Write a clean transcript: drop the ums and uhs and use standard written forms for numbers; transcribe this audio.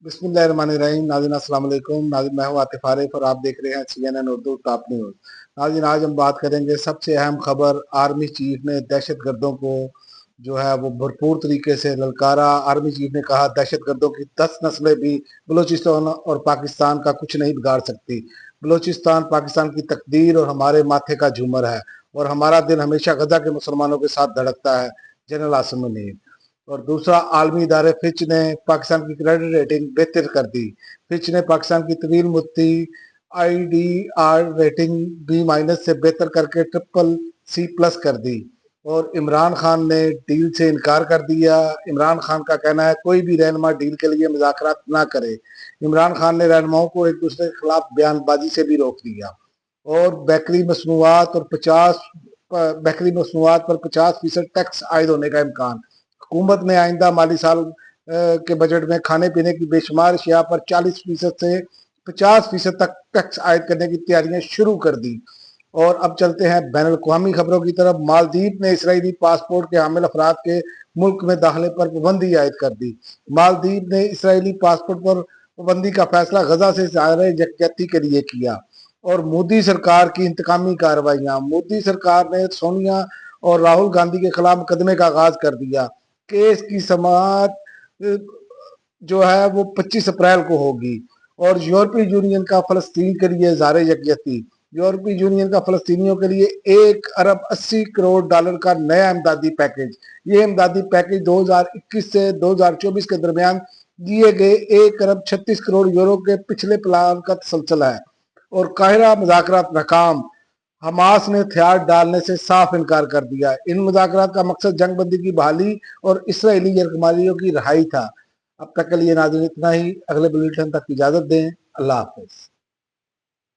बिस्मिल्लाहिर्रहमानिर्रहीम। नाज़रीन अस्सलाम वालेकुम। नाज़रीन मैं हूँ आतिफ आरिफ और आप देख रहे हैं CNN उर्दू टॉप न्यूज़। नाज़रीन आज हम बात करेंगे सबसे अहम खबर। आर्मी चीफ ने दहशतगर्दों को जो है वो भरपूर तरीके से ललकारा। आर्मी चीफ ने कहा दहशतगर्दों की 10 नस्लें भी बलूचिस्तान और पाकिस्तान का कुछ नहीं बिगाड़ सकती। बलूचिस्तान पाकिस्तान की तकदीर और हमारे माथे का झूमर है और हमारा दिल हमेशा गजा के मुसलमानों के साथ धड़कता है। जनरल आसिम मुनीर। और दूसरा, आलमी इदारे फिच ने पाकिस्तान की क्रेडिट रेटिंग बेहतर कर दी। फिच ने पाकिस्तान की तवील मुद्दती IDR रेटिंग B- से बेहतर करके CCC+ कर दी। और इमरान खान ने डील से इनकार कर दिया। इमरान खान का कहना है कोई भी रहनुमा डील के लिए मुज़ाकरात ना करे। इमरान खान ने रहनुमाओं को एक दूसरे के खिलाफ बयानबाजी से भी रोक दिया। और बेकरी मसनूआत और 50% टैक्स आयद होने का इम्कान। हुकूमत ने आइंदा माली साल के बजट में खाने पीने की बेशुमार अशिया पर 40% से 50% तक टैक्स आयद करने की तैयारियां शुरू कर दी। और अब चलते हैं बैनुल-अक़वामी खबरों की तरफ। मालदीव ने इसराइली पासपोर्ट के हामिल अफराद के मुल्क में दाखिले पर पाबंदी आयद कर दी। मालदीव ने इसराइली पासपोर्ट पर पाबंदी का फैसला गजा से ज़ाहिर यकजहती के लिए किया। और मोदी सरकार की इंतकामी कार्रवाइयां। मोदी सरकार ने सोनिया और राहुल गांधी के खिलाफ मुकदमे का आगाज कर दिया। केस की समाअत जो है वो 25 अप्रैल को होगी। और यूरोपीय यूनियन का फलस्तीन के लिए इज़हार यकजहती। यूरोपीय यूनियन का फलस्तीनियों के लिए $1 अरब 80 करोड़ का नया इमदादी पैकेज। ये इमदादी पैकेज 2021 से 2024 के दरमियान दिए गए €1 अरब 36 करोड़ के पिछले प्लान का तसलसल है। और काहिरा मुज़ाकरात नाकाम। हमास ने हथियार डालने से साफ इनकार कर दिया। इन मुज़ाकरात का मकसद जंगबंदी की बहाली और इसराइली यरगमालियों की रिहाई था। अब तक के लिए नाज़रीन इतना ही। अगले बुलेटिन तक इजाज़त दें। अल्लाह हाफ़िज़।